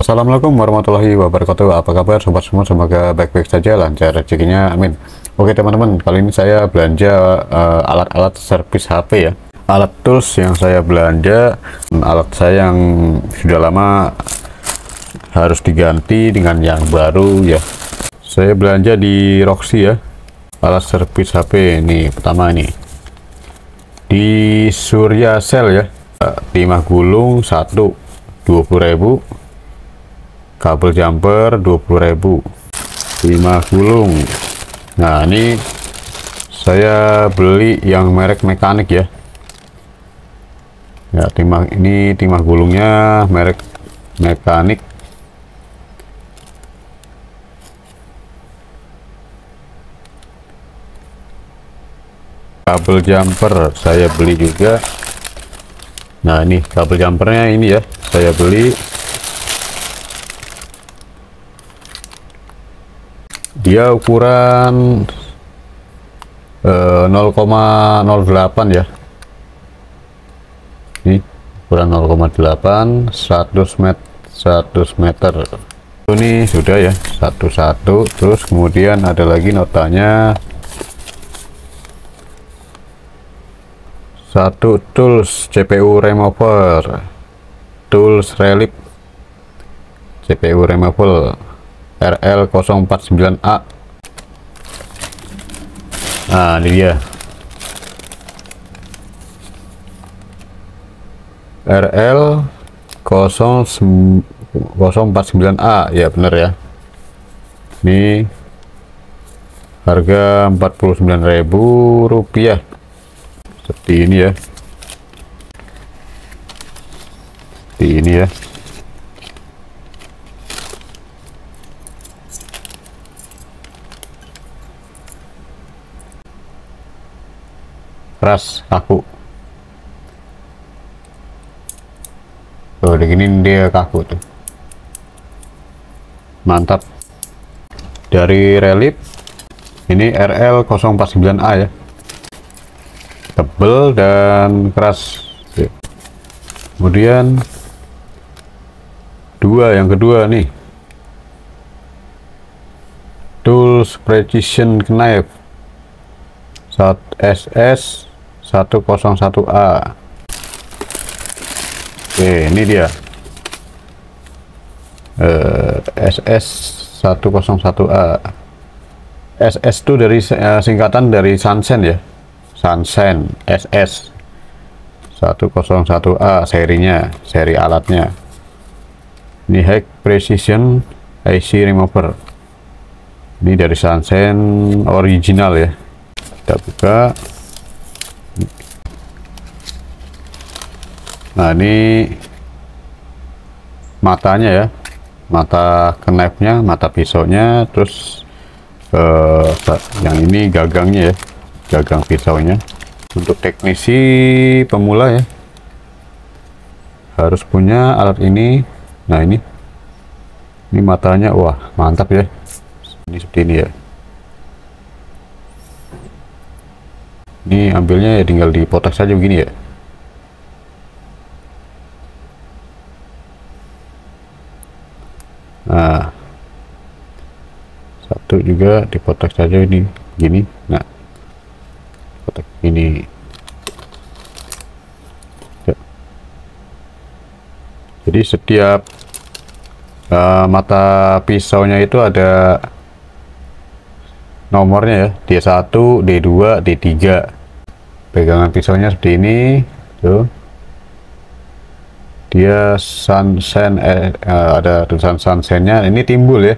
Assalamualaikum warahmatullahi wabarakatuh. Apa kabar sobat semua? Semoga baik-baik saja, lancar rezekinya, amin. Oke teman-teman, kali ini saya belanja alat-alat servis HP ya. Alat tools yang saya belanja, alat saya yang sudah lama harus diganti dengan yang baru ya. Saya belanja di Roxy ya, alat servis HP. Ini pertama ini di Surya Cell ya, 5 gulung 1 20.000, kabel jumper 20.000, 5 gulung. Nah ini saya beli yang merek mekanik ya. Ya ini timah gulungnya merek mekanik. Kabel jumper saya beli juga. Nah ini kabel jumpernya ini ya, saya beli. Dia ukuran 0,08 ya. Ini ukuran 0,8, 100 meter. Ini sudah ya, satu-satu. Terus kemudian ada lagi notanya. Satu tools CPU remover, tools relief CPU removal RL049A. Nah ini dia RL049A ya, bener ya. Ini harga Rp49.000 seperti ini ya, seperti ini ya. Keras, kaku. Tuh begini dia kaku tuh, mantap. Dari relief ini RL049A ya, tebel dan keras. Kemudian yang kedua nih, tools precision knife SS 101A. Oke, ini dia SS 101A. SS itu dari singkatan dari Sansen ya, Sansen. SS 101A serinya, seri alatnya. Ini high precision IC remover. Ini dari Sansen original ya. Kita buka. Nah ini matanya ya, mata knife-nya, mata pisaunya. Terus yang ini gagangnya ya, gagang pisaunya. Untuk teknisi pemula ya, harus punya alat ini. Nah ini matanya, wah mantap ya. Ini seperti ini ya. Ini ambilnya ya tinggal dipotek saja begini ya. Nah satu juga dipotek saja ini gini. Nah potek ini ya. Jadi setiap mata pisaunya itu ada nomornya ya, D1 D2 D3. Pegangan pisaunya seperti ini tuh, dia Sansen ada tulisan Sansennya. Ini timbul ya,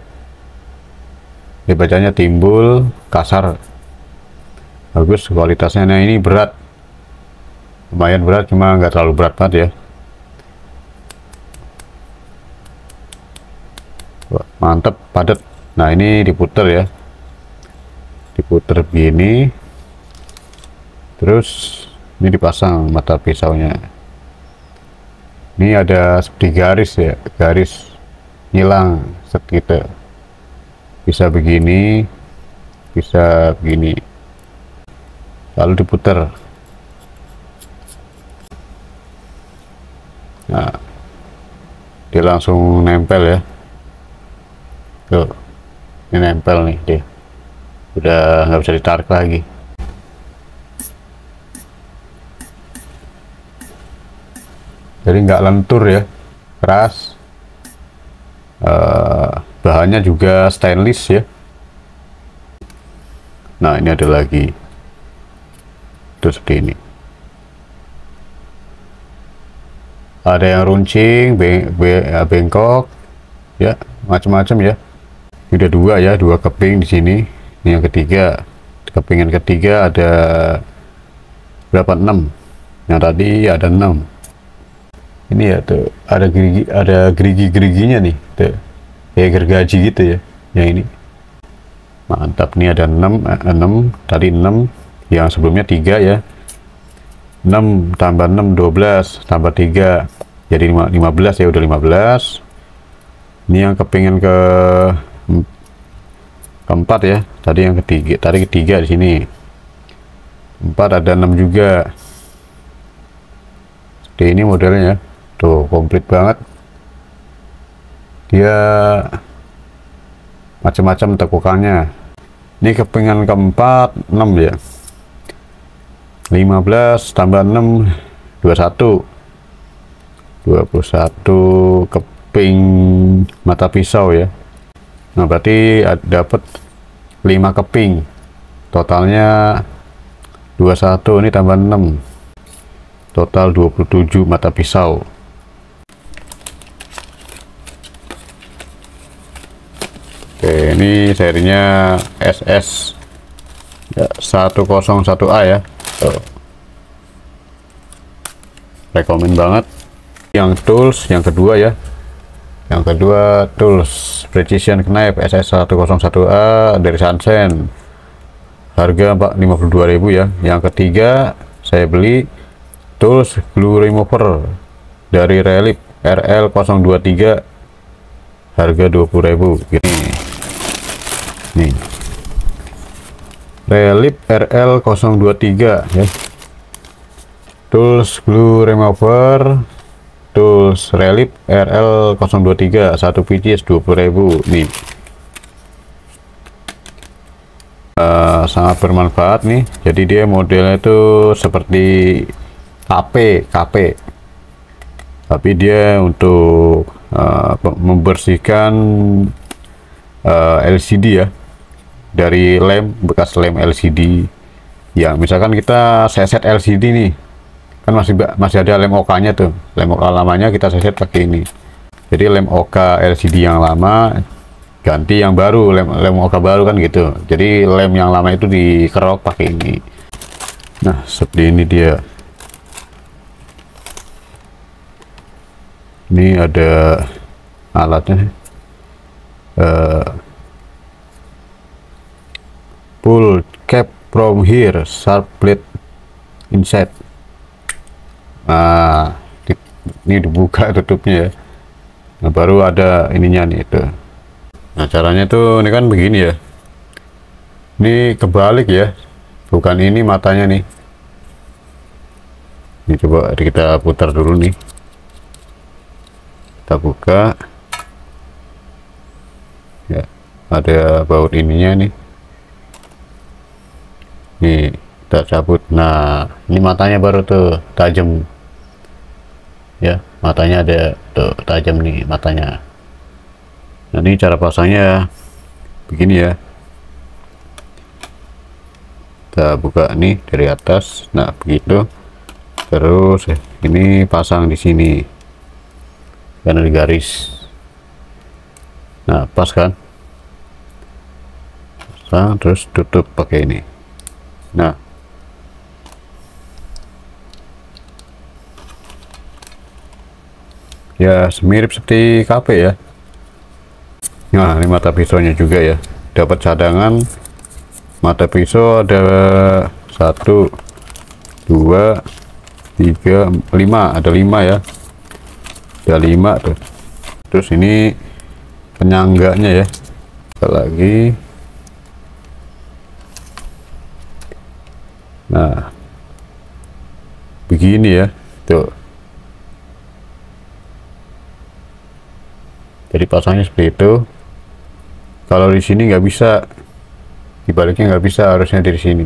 dibacanya timbul, kasar, bagus kualitasnya. Nah ini berat, lumayan berat, cuma nggak terlalu berat banget ya. Wah, mantep, padat. Nah ini diputer ya, diputer begini, terus ini dipasang mata pisaunya. Ini ada seperti garis ya, garis hilang sekitar. Bisa begini, bisa begini, lalu diputer. Nah dia langsung nempel ya. Tuh, ini nempel nih dia, udah nggak bisa ditarik lagi. Jadi nggak lentur ya, keras. Bahannya juga stainless ya. Nah, ini ada lagi, itu seperti ini. Ada yang runcing, bengkok, ya macam-macam ya. Udah dua ya, dua keping di sini. Ini yang ketiga, kepingan ketiga ada berapa, 6. Yang tadi ada 6. Ini ya tuh, ada gerigi-geriginya nih tuh, kayak gergaji gitu ya. Yang ini mantap nih, ada 6 tadi 6, yang sebelumnya 3 ya. 6 tambah 6 12 tambah 3 jadi 15 ya, udah 15. Ini yang kepingin keempat ya, tadi yang ketiga di sini 4, ada 6 juga. Seperti ini modelnya tuh, komplit banget dia, macam-macam tekukannya. Ini kepingan keempat 6 ya, 15 tambah 6 21 keping mata pisau ya. Nah, berarti dapat 5 keping, totalnya 21. Ini tambah 6, total 27 mata pisau. Oke, ini serinya SS ya, 101A ya. Rekomen banget. Yang tools yang kedua ya, yang kedua tools precision knife SS 101A dari Sansen, harga 52.000 ya. Yang ketiga saya beli tools glue remover dari Relic RL023, harga 20.000. Gini nih, Relic RL023 ya, tools glue remover, tools Relic RL023, 1 pcs 20.000 nih. Sangat bermanfaat nih. Jadi dia modelnya itu seperti KP, tapi dia untuk membersihkan LCD ya, dari bekas lem LCD ya. Misalkan kita seset LCD nih, kan masih ada lem OK-nya tuh, lem OK lamanya kita seset pakai ini. Jadi lem OK LCD yang lama ganti yang baru, lem OK baru kan gitu. Jadi lem yang lama itu dikerok pakai ini. Nah, seperti ini dia. Ini ada alatnya, pull cap from here, sharp blade inside. Nah, ini dibuka tutupnya ya. Nah, baru ada ininya nih itu. Nah, caranya tuh ini kan begini ya, ini kebalik ya, bukan ini matanya nih. Ini coba kita putar dulu nih, kita buka ya, ada baut ininya nih. Nih kita cabut. Nah, ini matanya baru tuh tajam ya, matanya ada tuh tajam nih matanya. Nah, ini cara pasangnya begini ya, kita buka nih dari atas. Nah, begitu. Terus ini pasang di sini karena di garis. Nah, pas kan, pasang terus tutup pakai ini. Nah, ya mirip seperti KP ya. Nah, ini mata pisaunya juga ya, dapat cadangan mata pisau ada 1 2 3 5, ada 5 ya, ada 5 tuh. Terus ini penyangganya ya, lagi. Nah, begini ya tuh. Jadi pasangnya seperti itu. Kalau di sini nggak bisa, dibaliknya nggak bisa, harusnya dari sini.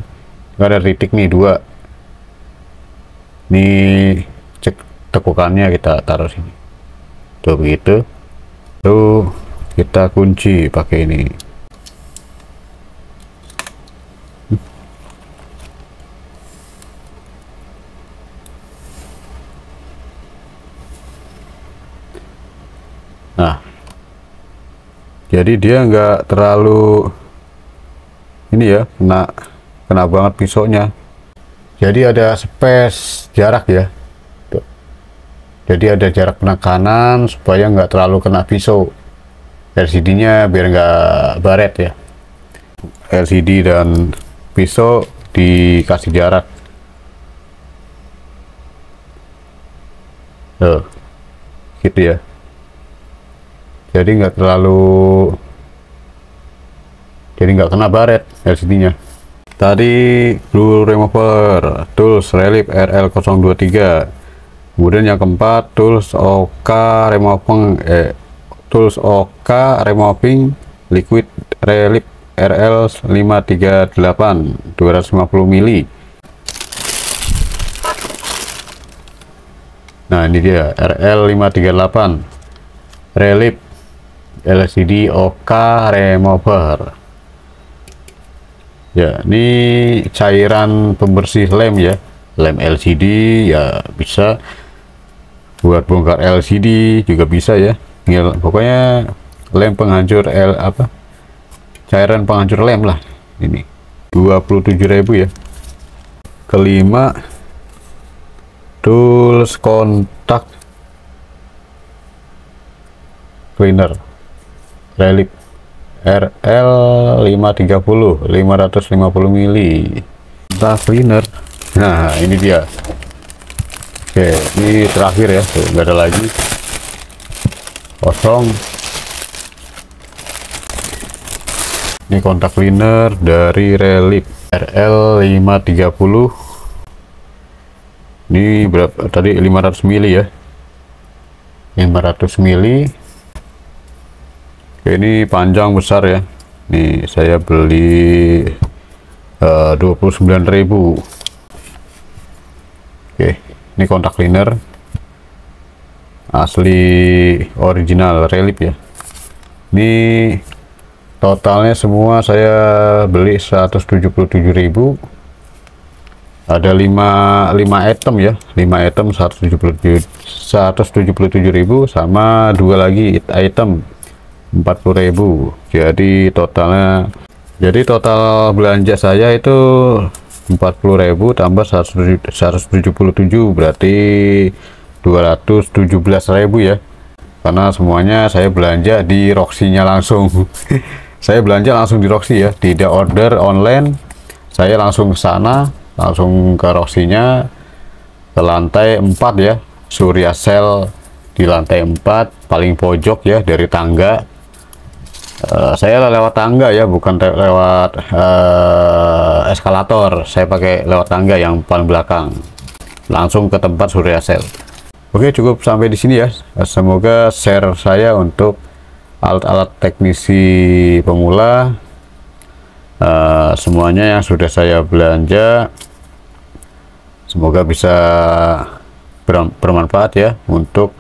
Ada titik nih 2. Nih cek tekukannya, kita taruh sini. Tuh begitu. Lalu kita kunci pakai ini. Nah, jadi dia nggak terlalu ini ya, kena banget pisaunya. Jadi ada space jarak ya. Tuh. Jadi ada jarak penekanan supaya nggak terlalu kena pisau. LCD-nya biar nggak baret ya. LCD dan pisau dikasih jarak. Tuh, gitu ya. Jadi nggak kena baret LCD-nya. Tadi glue remover tools relief RL023. Kemudian yang keempat tools removing liquid relief RL538 250 mili. Nah, ini dia RL538 relief LCD OK remover. Ya, ini cairan pembersih lem ya, lem LCD ya, bisa buat bongkar LCD juga bisa ya. Pokoknya lem penghancur cairan penghancur lem lah. Ini 27.000 ya. Kelima tools kontak cleaner relief RL530 550 mili kontak cleaner. Nah, ini dia. Oke, ini terakhir ya, nggak ada lagi, kosong. Ini kontak cleaner dari relief RL530. Ini berapa tadi, 500 mili ya, 500 mili. Oke, ini panjang besar ya. Nih saya beli 29.000. Oke, ini kontak cleaner asli original relief ya. Ini totalnya semua saya beli 177.000. Ada 5 item ya, 5 item 177.000 sama 2 lagi item 40.000. Jadi total belanja saya itu 40.000 tambah 177 berarti 217.000 ya. Karena semuanya saya belanja di Roxy-nya langsung. Saya belanja langsung di Roxy ya, tidak order online. Saya langsung ke sana, langsung ke Roxy-nya, ke lantai 4 ya, Surya Cell di lantai 4 paling pojok ya, dari tangga. Saya lewat tangga ya, bukan lewat eskalator. Saya pakai lewat tangga yang paling belakang, langsung ke tempat Surya Cell. Oke, cukup sampai di sini ya. Semoga share saya untuk alat-alat teknisi pemula, semuanya yang sudah saya belanja, semoga bisa bermanfaat ya, untuk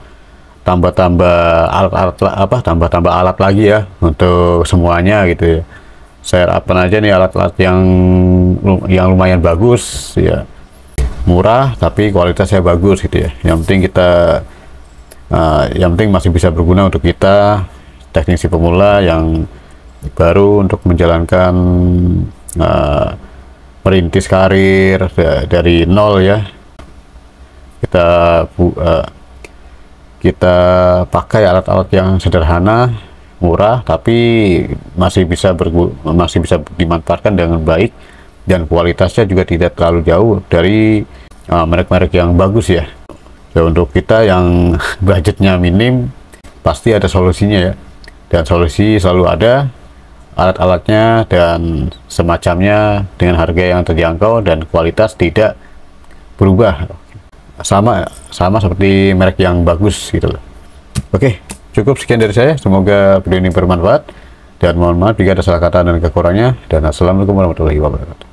tambah-tambah alat lagi ya untuk semuanya gitu ya. Share apa aja nih alat-alat yang lumayan bagus ya, murah tapi kualitasnya bagus gitu ya. Yang penting masih bisa berguna untuk kita teknisi pemula yang baru untuk menjalankan merintis karir dari nol ya. Kita pakai alat-alat yang sederhana, murah, tapi masih bisa dimanfaatkan dengan baik, dan kualitasnya juga tidak terlalu jauh dari merek-merek yang bagus ya. Ya, untuk kita yang budgetnya minim, pasti ada solusinya ya, dan solusi selalu ada, alat-alatnya dan semacamnya dengan harga yang terjangkau dan kualitas tidak berubah, sama seperti merek yang bagus gitu loh. Oke, Cukup sekian dari saya, semoga video ini bermanfaat, dan mohon maaf jika ada salah kata dan kekurangannya, dan assalamualaikum warahmatullahi wabarakatuh.